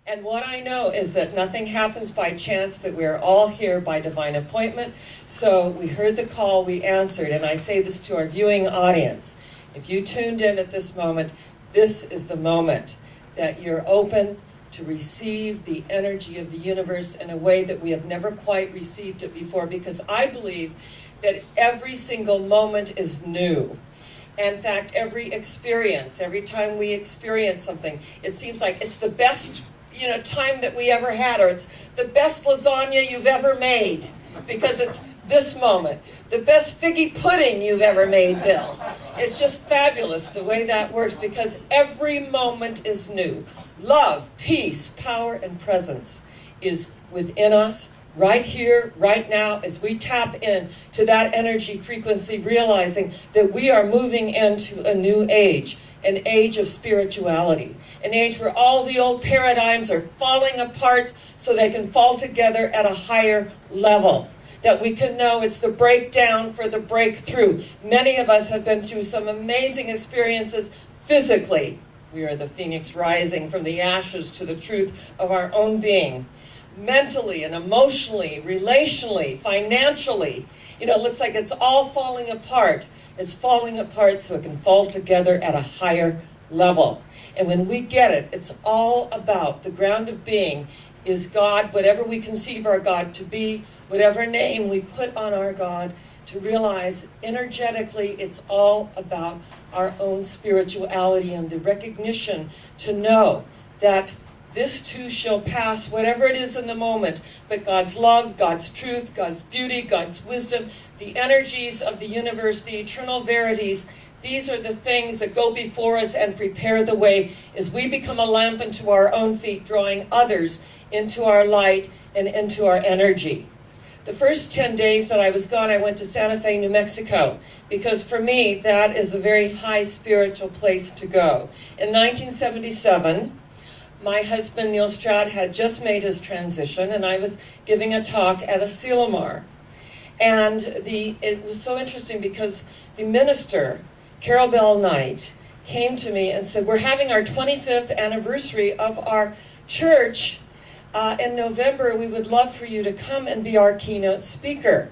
And what I know is that nothing happens by chance, that we're all here by divine appointment. So we heard the call, we answered, and I say this to our viewing audience. If you tuned in at this moment, this is the moment that you're open to receive the energy of the universe in a way that we have never quite received it before, because I believe that every single moment is new. In fact, every experience, every time we experience something, it seems like it's the best time that we ever had, or it's the best lasagna you've ever made, because it's this moment. The best figgy pudding you've ever made, Bill. It's just fabulous the way that works, because every moment is new. Love, peace, power, and presence is within us right here, right now, as we tap in to that energy frequency, realizing that we are moving into a new age, an age of spirituality, an age where all the old paradigms are falling apart so they can fall together at a higher level. That we can know it's the breakdown for the breakthrough. Many of us have been through some amazing experiences physically. We are the phoenix rising from the ashes to the truth of our own being. Mentally and emotionally, relationally, financially. It looks like it's all falling apart. It's falling apart so it can fall together at a higher level. And when we get it, it's all about the ground of being is God, whatever we conceive our God to be, whatever name we put on our God, to realize energetically it's all about our own spirituality and the recognition to know that this too shall pass, whatever it is in the moment, but God's love, God's truth, God's beauty, God's wisdom, the energies of the universe, the eternal verities, these are the things that go before us and prepare the way as we become a lamp unto our own feet, drawing others into our light and into our energy. The first 10 days that I was gone, I went to Santa Fe, New Mexico, because for me, that is a very high spiritual place to go. In 1977, my husband, Neil Stroud, had just made his transition, and I was giving a talk at Asilomar. And it was so interesting because the minister, Carol Bell Knight, came to me and said, we're having our 25th anniversary of our church in November. We would love for you to come and be our keynote speaker.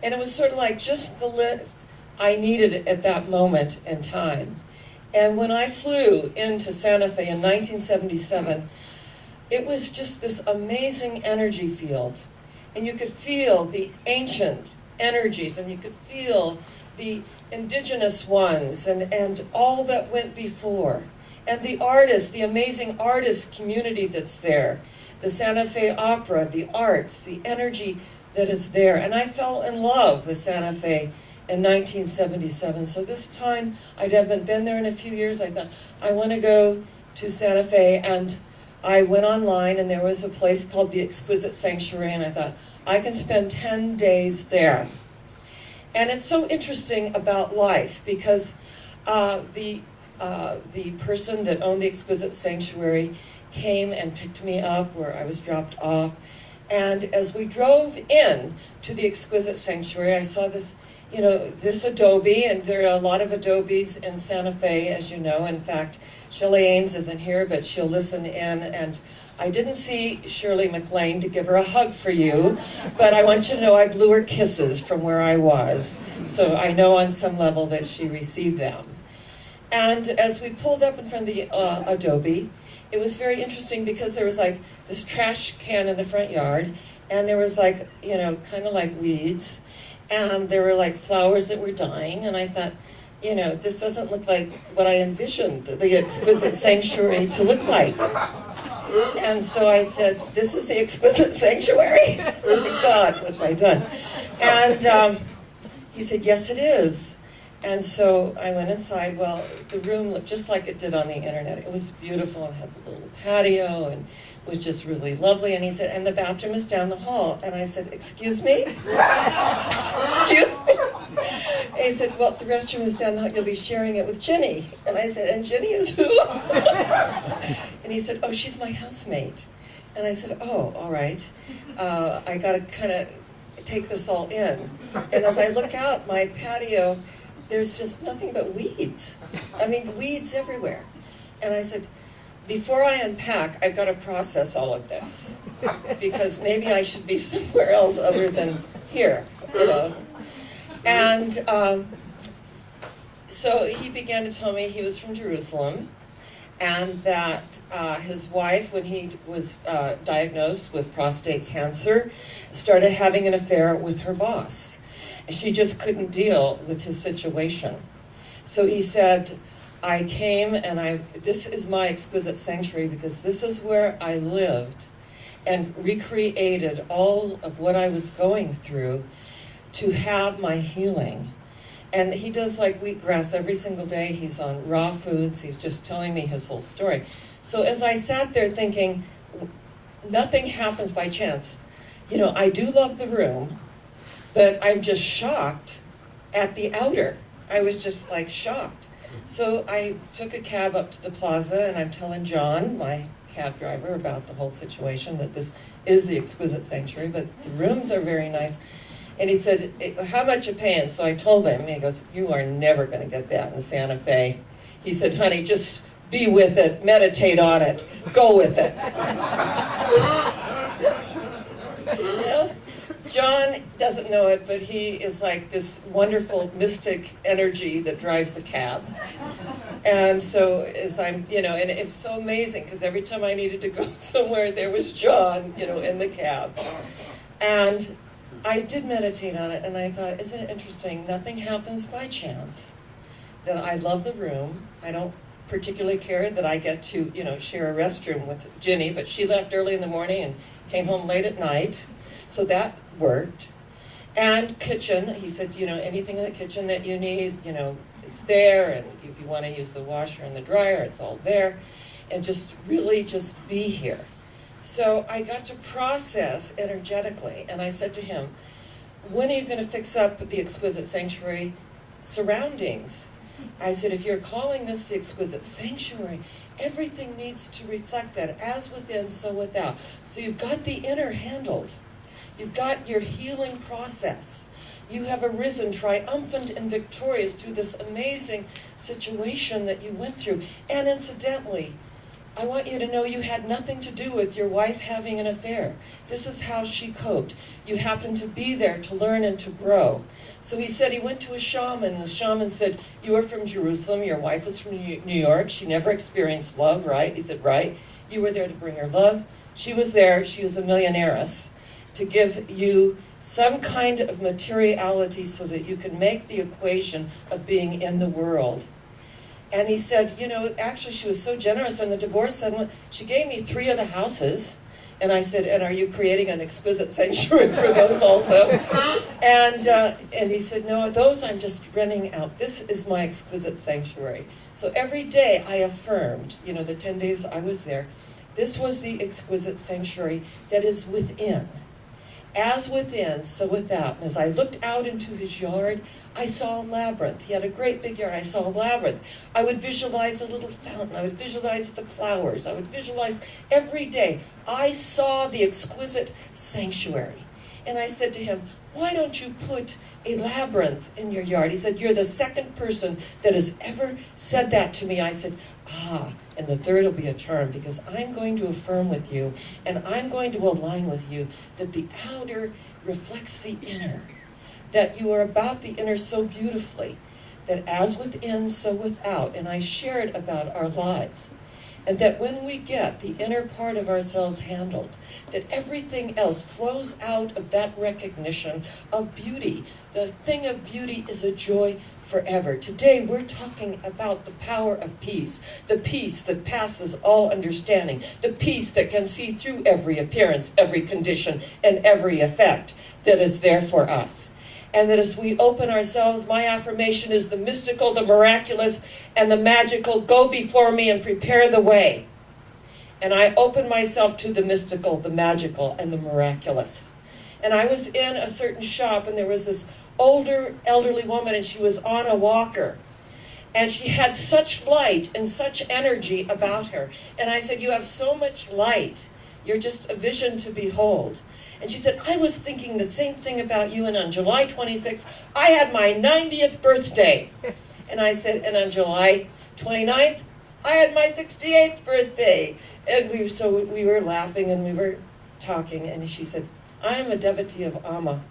And it was sort of like just the lift I needed at that moment in time. And when I flew into Santa Fe in 1977, it was just this amazing energy field. And you could feel the ancient energies, and you could feel the indigenous ones, and all that went before. And the artists, the amazing artist community that's there. The Santa Fe Opera, the arts, the energy that is there. And I fell in love with Santa Fe in 1977. So this time, I haven't been there in a few years. I thought, I want to go to Santa Fe. And I went online, and there was a place called the Exquisite Sanctuary. And I thought, I can spend 10 days there. And it's so interesting about life, because the person that owned the Exquisite Sanctuary came and picked me up where I was dropped off. And as we drove in to the Exquisite Sanctuary, I saw this, this adobe, and there are a lot of adobes in Santa Fe, as you know. In fact, Shirley Ames isn't here, but she'll listen in. And I didn't see Shirley MacLaine to give her a hug for you, but I want you to know I blew her kisses from where I was. So I know on some level that she received them. And as we pulled up in front of the adobe, it was very interesting because there was like this trash can in the front yard, and there was like, kind of like weeds, and there were like flowers that were dying, and I thought, this doesn't look like what I envisioned the Exquisite Sanctuary to look like. And so I said, this is the Exquisite Sanctuary? Oh my God, what have I done? And he said, yes, it is. And so I went inside. Well, the room looked just like it did on the internet. It was beautiful and had the little patio and was just really lovely. And he said, and the bathroom is down the hall. And I said, excuse me? Excuse me? And he said, well, the restroom is down the hall. You'll be sharing it with Jenny. And I said, and Jenny is who? And he said, oh, she's my housemate. And I said, oh, all right. I got to kind of take this all in. And as I look out my patio, there's just nothing but weeds. I mean, weeds everywhere. And I said, before I unpack, I've got to process all of this, because maybe I should be somewhere else other than here, you know. And so he began to tell me he was from Jerusalem, and that his wife, when he was diagnosed with prostate cancer, started having an affair with her boss. She just couldn't deal with his situation. So he said, I came and this is my exquisite sanctuary, because this is where I lived and recreated all of what I was going through to have my healing. And he does like wheatgrass every single day. He's on raw foods. He's just telling me his whole story. So as I sat there thinking, nothing happens by chance. You know, I do love the room, but I'm just shocked at the outer. I was just like shocked. So I took a cab up to the plaza, and I'm telling John, my cab driver, about the whole situation, that this is the exquisite sanctuary, but the rooms are very nice. And he said, how much you paying? So I told him, and he goes, you are never going to get that in Santa Fe. He said, honey, just be with it, meditate on it, go with it. Well, John doesn't know it, but he is like this wonderful mystic energy that drives the cab. And so as I'm, you know, and it's so amazing, because every time I needed to go somewhere, there was John, you know, in the cab. And I did meditate on it, and I thought, isn't it interesting? Nothing happens by chance. That I love the room. I don't particularly care that I get to, you know, share a restroom with Ginny, but she left early in the morning and came home late at night, so that worked. And kitchen, he said, you know, anything in the kitchen that you need, you know, it's there, and if you want to use the washer and the dryer, it's all there, and just really just be here. So I got to process energetically, and I said to him, when are you going to fix up the exquisite sanctuary surroundings? I said, if you're calling this the exquisite sanctuary, everything needs to reflect that, as within, so without. So you've got the inner handled. You've got your healing process. You have arisen triumphant and victorious through this amazing situation that you went through. And incidentally, I want you to know you had nothing to do with your wife having an affair. This is how she coped. You happened to be there to learn and to grow. So he said he went to a shaman, and the shaman said, you are from Jerusalem, your wife was from New York, she never experienced love, right? He said, right. You were there to bring her love. She was there, she was a millionairess, to give you some kind of materiality so that you can make the equation of being in the world. And he said, you know, actually she was so generous in the divorce settlement, she gave me 3 of the houses. And I said, and are you creating an exquisite sanctuary for those also? And he said, no, those I'm just renting out. This is my exquisite sanctuary. So every day I affirmed, you know, the 10 days I was there, this was the exquisite sanctuary that is within. As within, so without. And as I looked out into his yard, I saw a labyrinth. He had a great big yard. I saw a labyrinth. I would visualize a little fountain. I would visualize the flowers. I would visualize every day. I saw the exquisite sanctuary. And I said to him, why don't you put a labyrinth in your yard? He said, you're the second person that has ever said that to me. I said, and the third will be a charm, because I'm going to affirm with you, and I'm going to align with you that the outer reflects the inner, that you are about the inner so beautifully, that as within, so without. And I shared about our lives. And that when we get the inner part of ourselves handled, that everything else flows out of that recognition of beauty. The thing of beauty is a joy forever. Today we're talking about the power of peace, the peace that passes all understanding, the peace that can see through every appearance, every condition, and every effect that is there for us. And that as we open ourselves, my affirmation is the mystical, the miraculous, and the magical go before me and prepare the way. And I open myself to the mystical, the magical, and the miraculous. And I was in a certain shop, and there was this older, elderly woman, and she was on a walker. And she had such light and such energy about her. And I said, you have so much light. You're just a vision to behold. And she said, I was thinking the same thing about you, and on July 26th, I had my 90th birthday. And I said, and on July 29th, I had my 68th birthday. And we were laughing and we were talking, and she said, I am a devotee of Amma.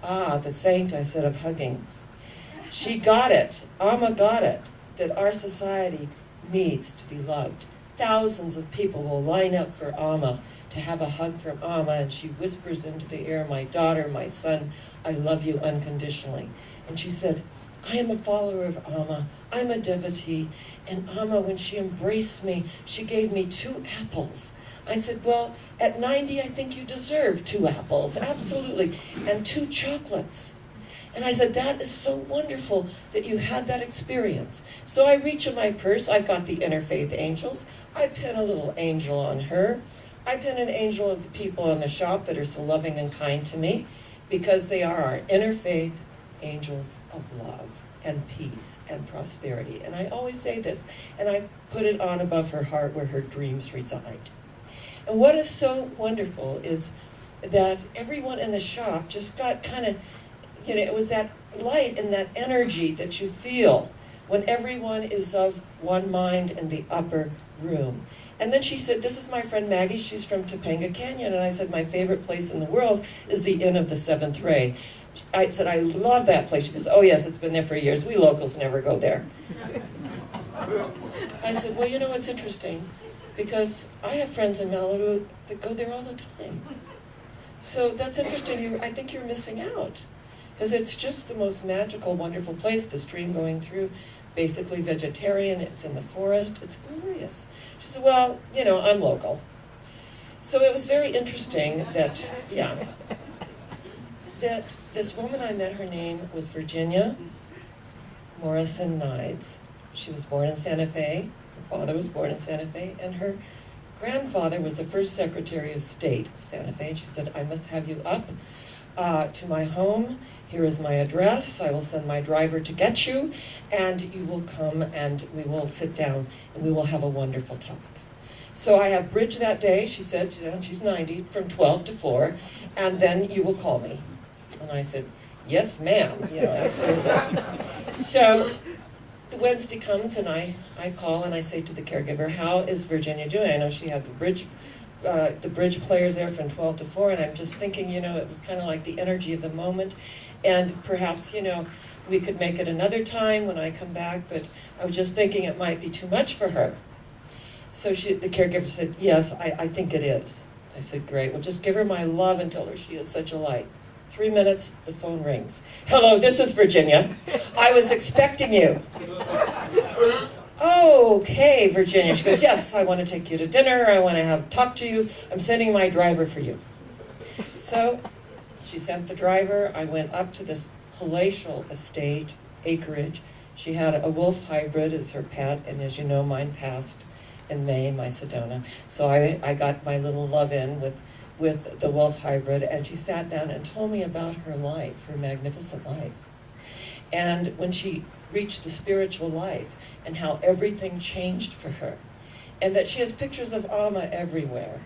Ah, the saint, I said, of hugging. She got it. Amma got it, that our society needs to be loved. Thousands of people will line up for Amma to have a hug from Amma, and she whispers into the ear, my daughter, my son, I love you unconditionally. And she said, I am a follower of Amma. I'm a devotee. And Amma, when she embraced me, she gave me 2 apples. I said, well, at 90, I think you deserve 2 apples, absolutely, and 2 chocolates. And I said, that is so wonderful that you had that experience. So I reach in my purse, I've got the Interfaith Angels. I pin a little angel on her. I pin an angel of the people in the shop that are so loving and kind to me, because they are our interfaith angels of love and peace and prosperity. And I always say this, and I put it on above her heart where her dreams reside. And what is so wonderful is that everyone in the shop just got kind of, it was that light and that energy that you feel when everyone is of one mind in the upper room. And then she said, this is my friend Maggie, she's from Topanga Canyon. And I said, my favorite place in the world is the Inn of the Seventh Ray. I said, I love that place. She goes, oh yes, it's been there for years. We locals never go there. I said, well, it's interesting, because I have friends in Malibu that go there all the time. So that's interesting. I think you're missing out, because it's just the most magical, wonderful place. The stream going through, basically vegetarian. It's in the forest. It's glorious. She said, well, I'm local. So it was very interesting that, that this woman I met, her name was Virginia Morrison Nides. She was born in Santa Fe. Her father was born in Santa Fe, and her grandfather was the first Secretary of State of Santa Fe. And she said, I must have you up to my home. Here is my address. I will send my driver to get you, and you will come and we will sit down and we will have a wonderful talk. So I have bridge that day, she said, she's 90, from 12 to 4, and then you will call me. And I said, yes, ma'am, absolutely. So the Wednesday comes and I call and I say to the caregiver, how is Virginia doing? I know she had the bridge players there from 12 to 4, and I'm just thinking, it was kind of like the energy of the moment, and perhaps, we could make it another time when I come back, but I was just thinking it might be too much for her. So the caregiver said, yes, I think it is. I said, great, well, just give her my love and tell her she is such a light. 3 minutes, the phone rings. Hello, this is Virginia. I was expecting you. Okay, Virginia. She goes, yes, I want to take you to dinner. I want to talk to you. I'm sending my driver for you. So she sent the driver. I went up to this palatial estate, acreage. She had a wolf hybrid as her pet, and as you know, mine passed in May, my Sedona. So I got my little love in with the wolf hybrid, and she sat down and told me about her life, her magnificent life. And when she reached the spiritual life and how everything changed for her, and that she has pictures of Amma everywhere.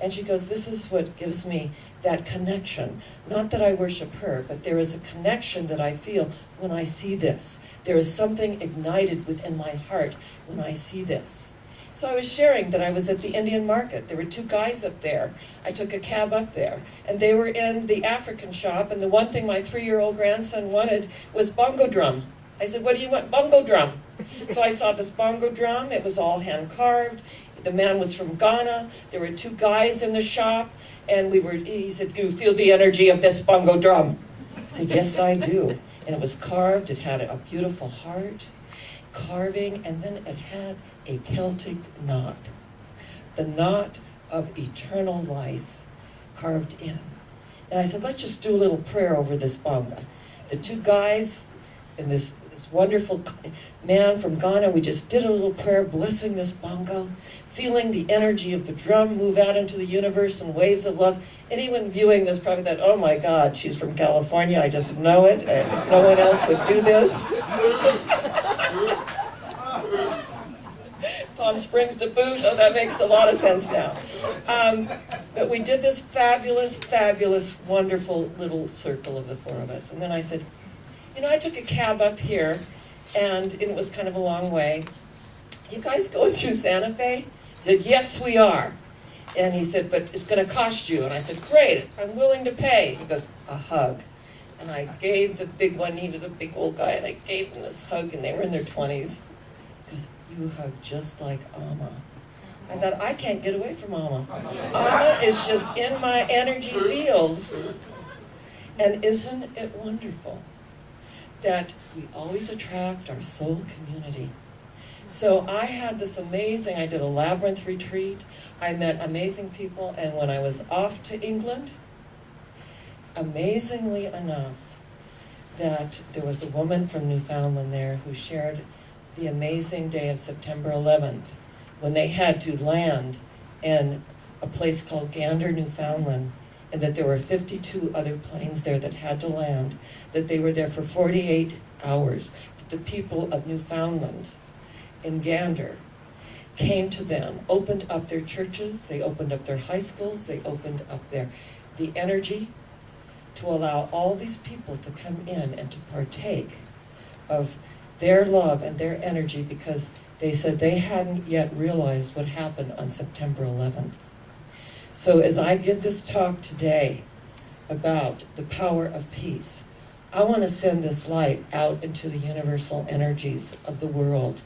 And she goes, this is what gives me that connection. Not that I worship her, but there is a connection that I feel when I see this. There is something ignited within my heart when I see this. So I was sharing that I was at the Indian market. There were 2 guys up there. I took a cab up there, and they were in the African shop, and the one thing my 3-year-old grandson wanted was bongo drum. I said, what do you want? Bongo drum. So I saw this bongo drum. It was all hand-carved. The man was from Ghana. There were 2 guys in the shop, and he said, do you feel the energy of this bongo drum? I said, yes, I do. And it was carved. It had a beautiful heart, carving, and then it had a Celtic knot, the knot of eternal life carved in. And I said, let's just do a little prayer over this bongo. The 2 guys and this wonderful man from Ghana, we just did a little prayer blessing this bongo, feeling the energy of the drum move out into the universe in waves of love. Anyone viewing this probably thought, oh my God, she's from California, I just know it, and no one else would do this. Palm Springs to boot. Oh, that makes a lot of sense now. But we did this fabulous, fabulous, wonderful little circle of the 4 of us. And then I said, I took a cab up here, and it was kind of a long way. you guys going through Santa Fe? He said, yes, we are. And he said, but it's going to cost you. And I said, great, I'm willing to pay. He goes, a hug. And I gave the big one, he was a big old guy, and I gave him this hug, and they were in their 20s. He goes, you hug just like Amma. I thought, I can't get away from Amma. Amma is just in my energy field. And isn't it wonderful that we always attract our soul community? So I had this amazing, I did a labyrinth retreat, I met amazing people, and when I was off to England, amazingly enough, that there was a woman from Newfoundland there who shared the amazing day of September 11th, when they had to land in a place called Gander, Newfoundland, and that there were 52 other planes there that had to land, that they were there for 48 hours. The people of Newfoundland in Gander came to them, opened up their churches, they opened up their high schools, they opened up the energy to allow all these people to come in and to partake of their love and their energy, because they said they hadn't yet realized what happened on September 11th. So as I give this talk today about the power of peace, I want to send this light out into the universal energies of the world.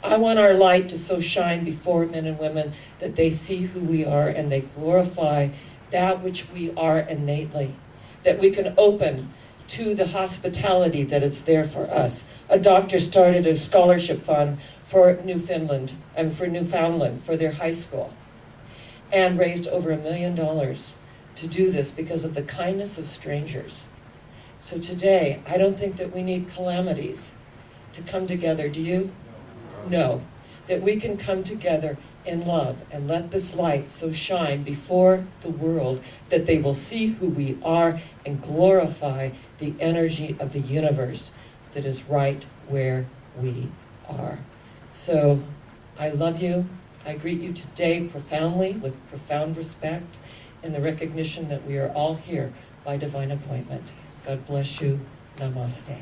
I want our light to so shine before men and women that they see who we are and they glorify that which we are innately, that we can open to the hospitality that is there for us. A doctor started a scholarship fund for Newfoundland for their high school, and raised over $1 million to do this because of the kindness of strangers. So today, I don't think that we need calamities to come together. Do you? No. That we can come together in love and let this light so shine before the world that they will see who we are and glorify the energy of the universe that is right where we are. So I love you. I greet you today profoundly with profound respect in the recognition that we are all here by divine appointment. God bless you. Namaste.